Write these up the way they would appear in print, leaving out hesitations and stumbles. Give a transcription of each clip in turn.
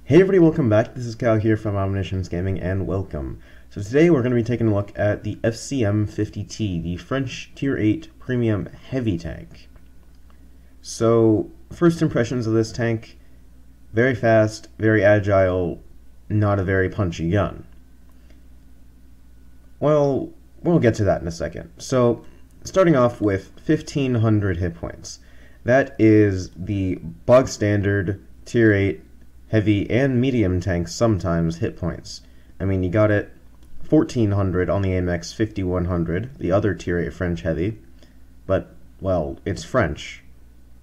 Hey everybody, welcome back. This is Kyle here from Omniscience Gaming, and welcome. So today we're going to be taking a look at the FCM 50T, the French Tier 8 Premium Heavy Tank. So, first impressions of this tank, very fast, very agile, not a very punchy gun. Well, we'll get to that in a second. So, starting off with 1500 hit points. That is the bog standard Tier 8 heavy and medium tanks sometimes hit points. I mean, you got it 1400 on the AMX 5100, the other Tier 8 French heavy, but, well, it's French,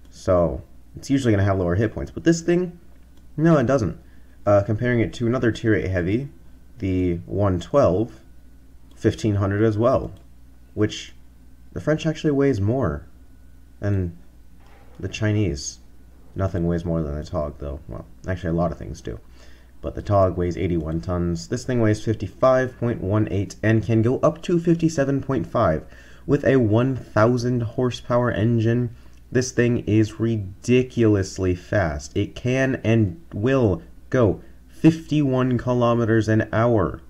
so it's usually going to have lower hit points. But this thing, no, it doesn't. Comparing it to another Tier 8 heavy, the 112, 1500 as well, which the French actually weighs more than the Chinese. Nothing weighs more than the TOG, though. Well, actually a lot of things do. But the TOG weighs 81 tons. This thing weighs 55.18 and can go up to 57.5. With a 1000 horsepower engine, this thing is ridiculously fast. It can and will go 51 kilometers an hour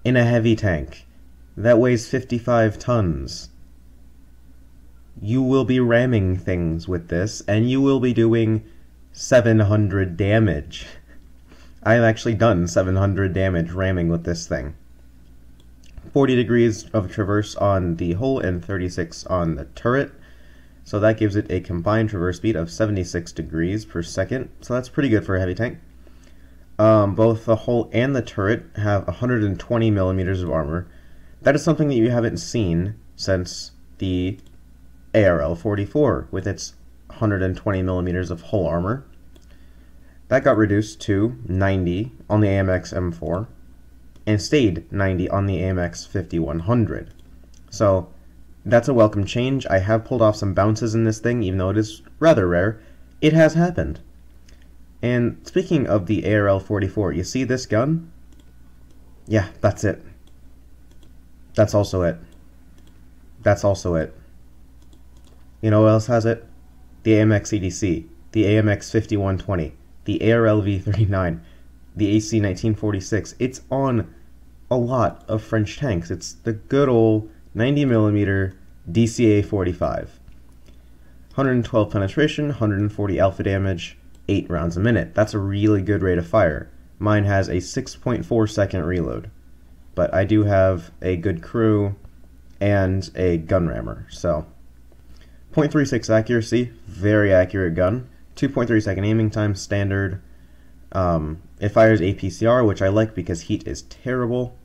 in a heavy tank that weighs 55 tons. You will be ramming things with this, and you will be doing 700 damage. I have actually done 700 damage ramming with this thing. 40 degrees of traverse on the hull and 36 on the turret, so that gives it a combined traverse speed of 76 degrees per second, so that's pretty good for a heavy tank. Both the hull and the turret have 120 millimeters of armor. That is something that you haven't seen since the ARL 44 with its 120 millimeters of hull armor. That got reduced to 90 on the AMX M4 and stayed 90 on the AMX 5100. So that's a welcome change. I have pulled off some bounces in this thing, even though it is rather rare. It has happened. And speaking of the ARL 44, you see this gun? Yeah, that's it. That's also it. That's also it. You know what else has it? The AMX EDC, the AMX 5120, the ARL V39, the AC 1946. It's on a lot of French tanks. It's the good old 90mm DCA 45. 112 penetration, 140 alpha damage, 8 rounds a minute. That's a really good rate of fire. Mine has a 6.4 second reload. But I do have a good crew and a gun rammer, so 0.36 accuracy, very accurate gun. 2.3 second aiming time, standard. It fires APCR, which I like because heat is terrible,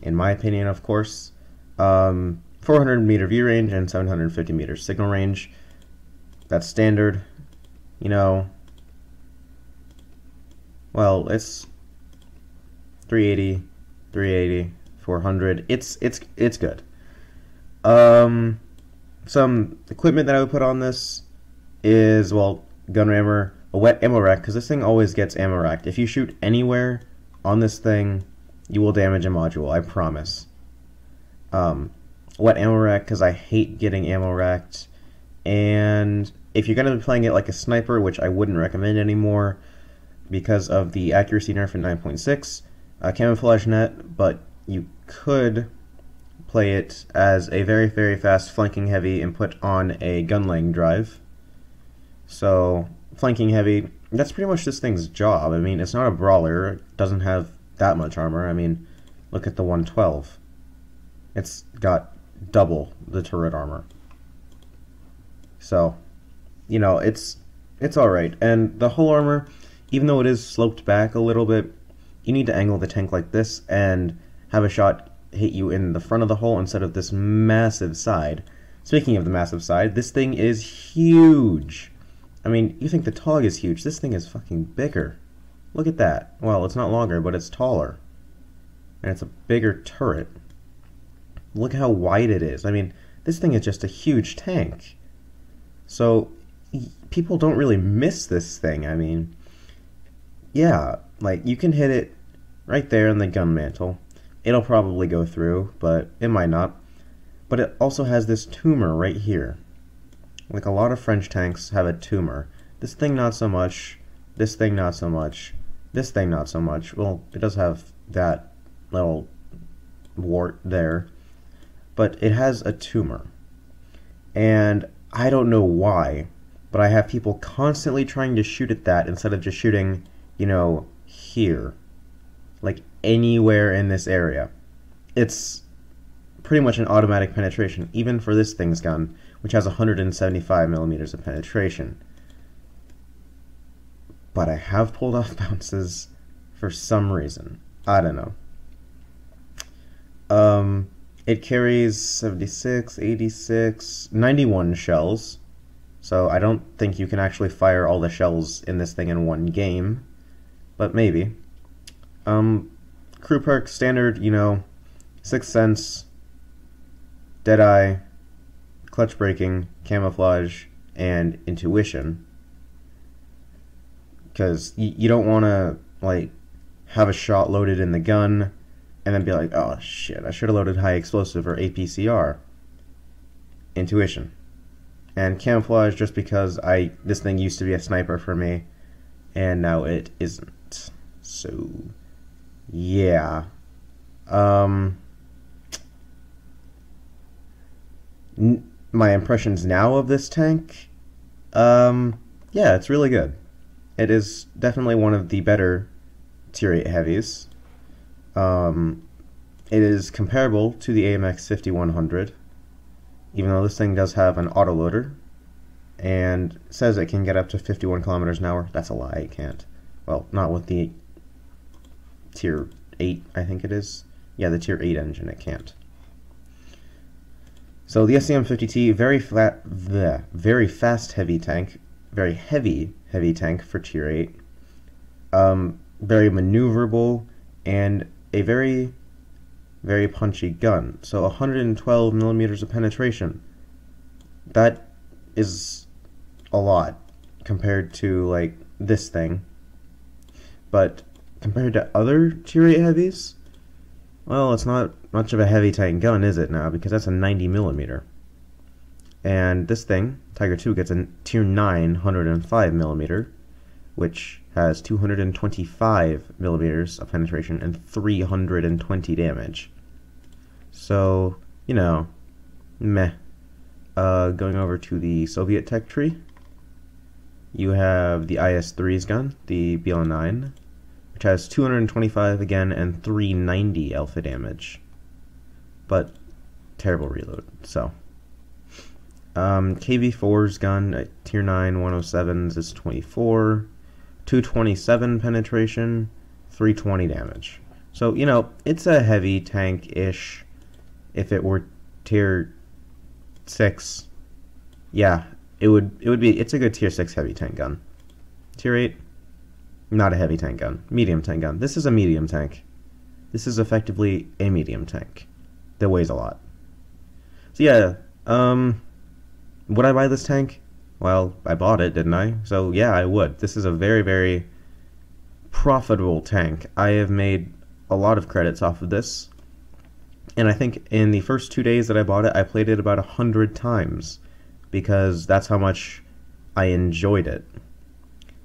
in my opinion, of course. 400 meter view range and 750 meter signal range. That's standard. You know, well, it's 380, 380, 400. It's good. Some equipment that I would put on this is, well, gun rammer, a wet ammo rack, because this thing always gets ammo racked. If you shoot anywhere on this thing, you will damage a module, I promise. Wet ammo rack, because I hate getting ammo racked. And if you're going to be playing it like a sniper, which I wouldn't recommend anymore because of the accuracy nerf in 9.6, camouflage net, but you could play it as a very, very fast flanking heavy and put on a gun laying drive. So, flanking heavy, that's pretty much this thing's job. I mean, it's not a brawler, it doesn't have that much armor. I mean, look at the 112. It's got double the turret armor. So, you know, it's alright. And the hull armor, even though it is sloped back a little bit, you need to angle the tank like this and have a shot hit you in the front of the hull instead of this massive side. Speaking of the massive side, this thing is huge. I mean, you think the TOG is huge. This thing is fucking bigger. Look at that. Well, it's not longer, but it's taller. And it's a bigger turret. Look how wide it is. I mean, this thing is just a huge tank. So, people don't really miss this thing. I mean, yeah, like, you can hit it right there in the gun mantle. It'll probably go through, but it might not. But it also has this tumor right here. Like a lot of French tanks have a tumor. This thing not so much. This thing not so much. This thing not so much. Well, it does have that little wart there, but it has a tumor. And I don't know why, but I have people constantly trying to shoot at that instead of just shooting, you know, here. Like anywhere in this area. It's pretty much an automatic penetration, even for this thing's gun, which has 175 millimeters of penetration. But I have pulled off bounces for some reason. I don't know. It carries 76, 86, 91 shells. So I don't think you can actually fire all the shells in this thing in one game. But maybe. Crew perk standard, you know, Sixth Sense, Deadeye, Clutch Braking, Camouflage, and Intuition. Because you don't want to, like, have a shot loaded in the gun and then be like, oh shit, I should have loaded high explosive or APCR. Intuition. And Camouflage just because this thing used to be a sniper for me and now it isn't. So, yeah. My impressions now of this tank, yeah, it's really good. It is definitely one of the better Tier 8 heavies. It is comparable to the AMX 5100, even though this thing does have an autoloader, and says it can get up to 51 kilometers an hour. That's a lie, it can't. Well, not with the Tier 8, I think it is. Yeah, the Tier 8 engine, it can't. So the SCM-50T, very fast heavy tank, very heavy tank for Tier 8. Very maneuverable, and a very punchy gun. So 112 millimeters of penetration. That is a lot compared to, like, this thing. But compared to other Tier 8 heavies, well, it's not much of a heavy tank gun, is it now? Because that's a 90 millimeter. And this thing, Tiger II, gets a Tier 9 105 millimeter, which has 225 millimeters of penetration and 320 damage. So, you know, meh. Going over to the Soviet tech tree, you have the IS-3's gun, the BL-9, which has 225 again and 390 alpha damage. But terrible reload, so. KV-4's gun at Tier 9 107s is 24, 227 penetration, 320 damage. So, you know, it's a heavy tank-ish. If it were Tier 6, yeah, it's a good Tier 6 heavy tank gun. Tier 8, not a heavy tank gun. Medium tank gun. This is a medium tank. This is effectively a medium tank that weighs a lot. So yeah, would I buy this tank? Well, I bought it, didn't I? So yeah, I would. This is a very profitable tank. I have made a lot of credits off of this. And I think in the first 2 days that I bought it, I played it about 100 times. Because that's how much I enjoyed it.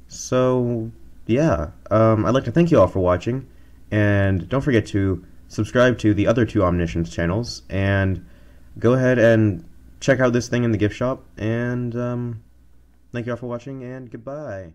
So, yeah. I'd like to thank you all for watching. And don't forget to subscribe to the other two Omniscience channels. And go ahead and check out this thing in the gift shop. And thank you all for watching, and goodbye.